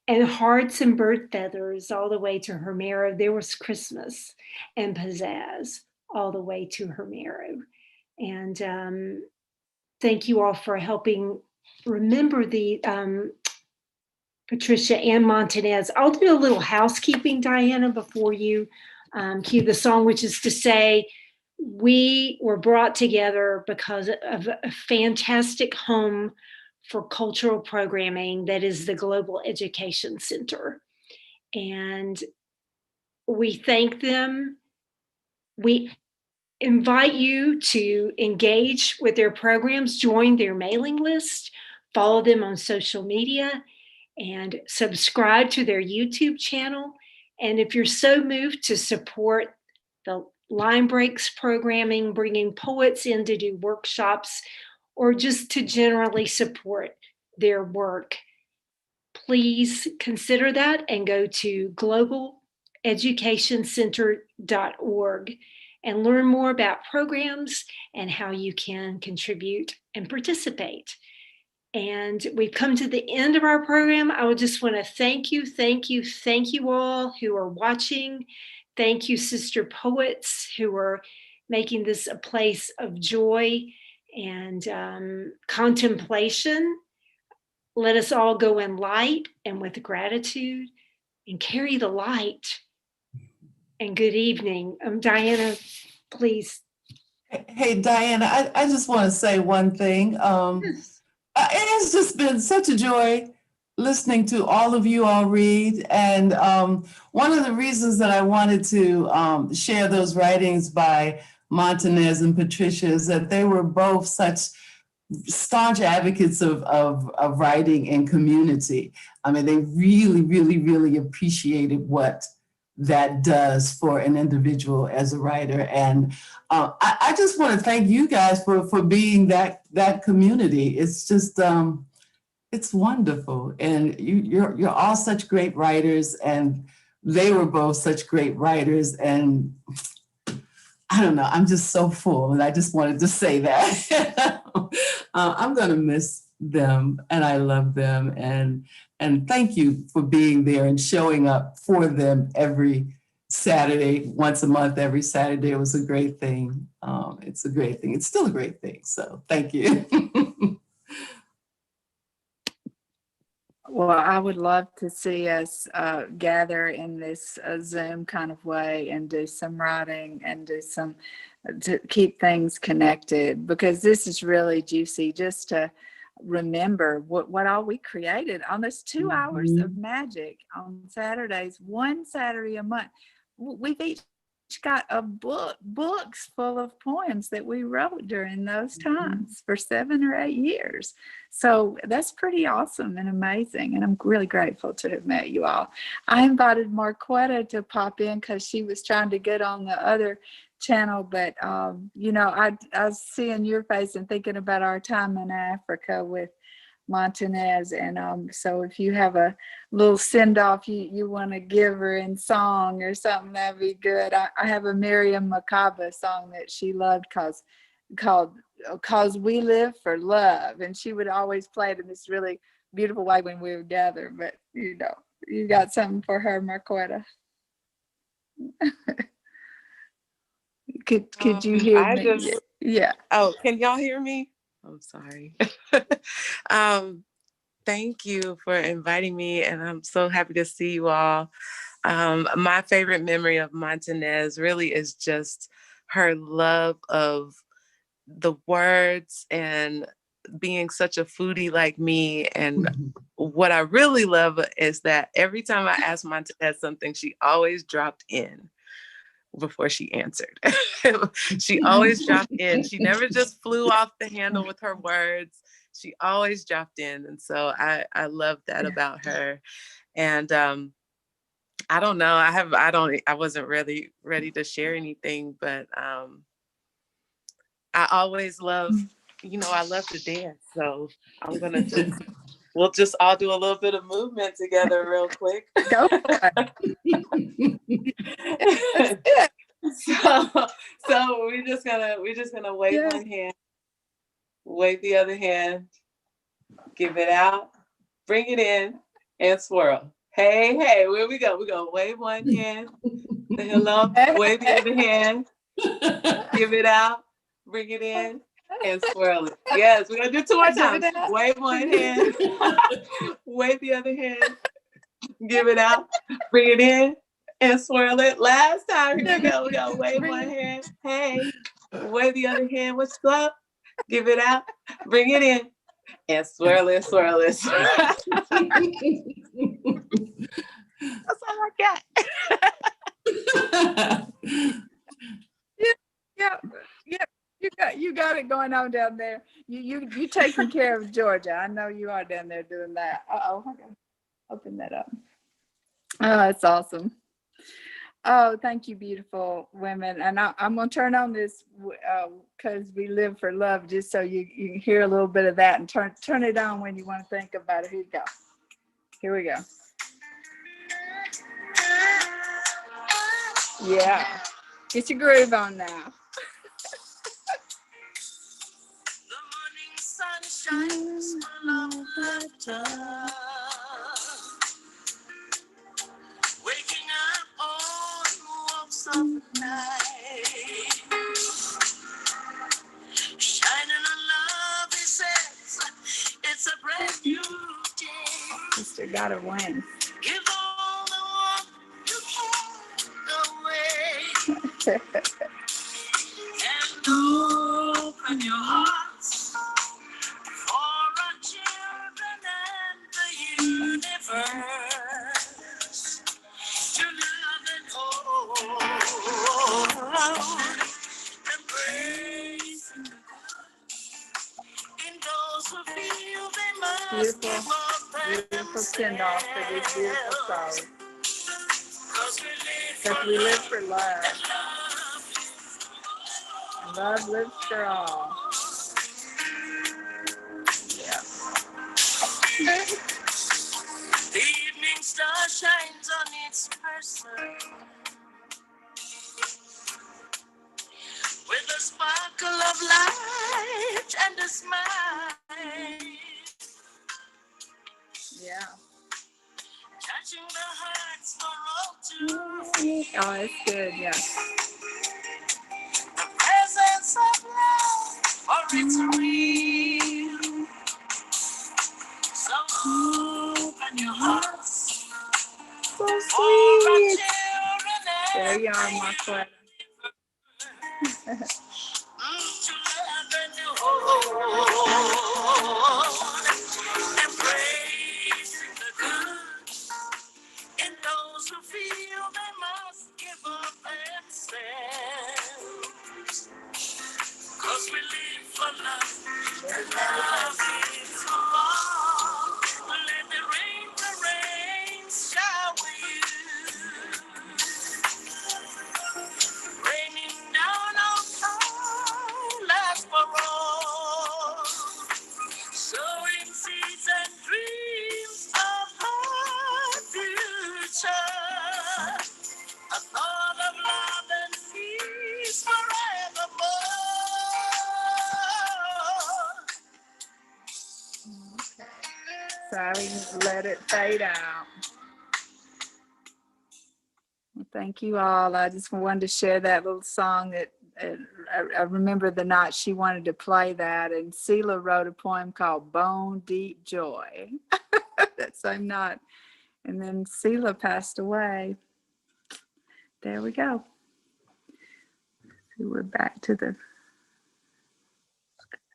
and hearts and bird feathers all the way to her marrow. There was Christmas and pizzazz all the way to her marrow. And thank you all for helping remember the Patricia and Montanez. I'll do a little housekeeping, Diana, before you cue the song, which is to say, we were brought together because of a fantastic home for cultural programming that is the Global Education Center. And we thank them. We invite you to engage with their programs, join their mailing list, follow them on social media, and subscribe to their YouTube channel. And if you're so moved to support the Line Breaks programming, bringing poets in to do workshops, or just to generally support their work, please consider that and go to globaleducationcenter.org and learn more about programs and how you can contribute and participate. And we've come to the end of our program. I would just want to thank you all who are watching. Thank you, Sister Poets, who are making this a place of joy and contemplation. Let us all go in light and with gratitude and carry the light. And good evening. Diana, please. Hey, Diana, I just want to say one thing. It has just been such a joy listening to all of you all read. And one of the reasons that I wanted to share those writings by Montanez and Patricia is that they were both such staunch advocates of writing and community. I mean, they really, really, really appreciated what that does for an individual as a writer. And I just want to thank you guys for being that community. It's just, it's wonderful. And you're all such great writers, and they were both such great writers. And I don't know, I'm just so full, and I just wanted to say that. I'm gonna miss them, and I love them, and thank you for being there and showing up for them every Saturday, once a month, every Saturday. It was a great thing. It's a great thing. It's still a great thing. So thank you. Well, I would love to see us gather in this Zoom kind of way and do some writing and do some to keep things connected, because this is really juicy just to remember what all we created on this 2 hours of magic on Saturdays, one Saturday a month. We've each got books full of poems that we wrote during those times for 7 or 8 years. So that's pretty awesome and amazing. And I'm really grateful to have met you all. I invited Marquetta to pop in because she was trying to get on the other channel, but you know, I was seeing your face and thinking about our time in Africa with Montanez, and so if you have a little send-off you want to give her in song or something, that'd be good. I have a Miriam Makeba song that she loved called "Cause We Live for Love," and she would always play it in this really beautiful way when we would gather. But you know, you got something for her, Marquetta? Could you hear me? Yeah. Oh, can y'all hear me? I'm sorry. Thank you for inviting me, and I'm so happy to see you all. My favorite memory of Montanez really is just her love of the words and being such a foodie like me. And what I really love is that every time I asked Montanez something, she always dropped in before she answered. She always dropped in. She never just flew off the handle with her words. She always dropped in. And so I love that about her. And I don't know, I wasn't really ready to share anything, but I always love, you know, I love to dance. So I'm gonna we'll just all do a little bit of movement together real quick. Go for it. So we're just gonna wave one hand, wave the other hand, give it out, bring it in, and swirl. Hey, where we go? We're gonna wave one hand, say hello, wave the other hand, give it out, bring it in, and swirl it. Yes, we're gonna do 2 more times. Wave one hand, wave the other hand, give it out, bring it in, and swirl it. Last time, here we go. We gotta wave one hand. Hey, wave the other hand. What's up? Give it out, bring it in, and swirl it, swirl it. That's all I got. Yeah. You got it going on down there. You taking care of Georgia. I know you are down there doing that. I gotta open that up. Oh, it's awesome. Oh, thank you, beautiful women. And I'm going to turn on this because we live for love, just so you can hear a little bit of that, and turn it on when you want to think about it. Here you go. Here we go. Yeah. Get your groove on now. The morning sun shines full of laughter, waking up all walks of the night, shining a love, he says, it's a brand new day. Sister got a win. Give all the warmth you have away, and open your hearts for our children and the universe to love and hold, embrace in those who feel they must give up Beautiful send-off for this beautiful themselves. soul. 'Cause Because we live for love. love. Love lives for all. Yeah. The evening star shines on its person with a sparkle of light and a smile, Yeah. touching the hearts for all to feel. Oh, it's good. Yeah. The presence of love, for it's real. So open your hearts So for our sweet. children There and you are, my sweater. to love and to hold, embracing the good in those who feel they must give up themselves. 'Cause we live for love, and love is for all. Let the rain shower you, raining down on life for all. Sowing seeds and dreams of our future. A thought of love and peace forevermore. Sorry, let it fade out. Well, thank you all. I just wanted to share that little song that I remember the night she wanted to play that, and Selah wrote a poem called Bone Deep Joy that same night. And then Selah passed away. There we go. So we're back to the,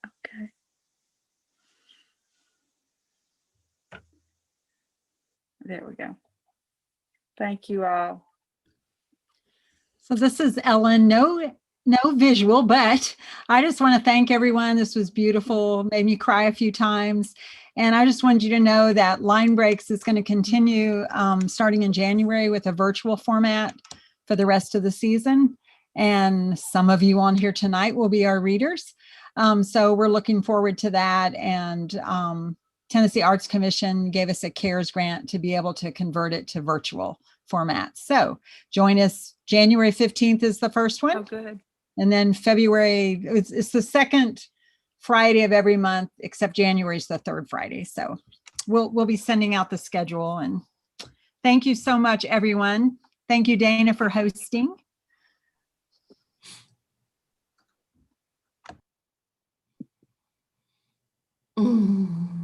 okay. There we go. Thank you all. So this is Ellen. No visual, but I just want to thank everyone. This was beautiful, made me cry a few times. And I just wanted you to know that Line Breaks is going to continue starting in January with a virtual format for the rest of the season. And some of you on here tonight will be our readers. So we're looking forward to that. And Tennessee Arts Commission gave us a CARES grant to be able to convert it to virtual format. So join us. January 15th is the first one. Oh, good. And then February, it's the second Friday of every month, except January is the third Friday. So we'll be sending out the schedule. And thank you so much, everyone. Thank you, Dana, for hosting. Mm.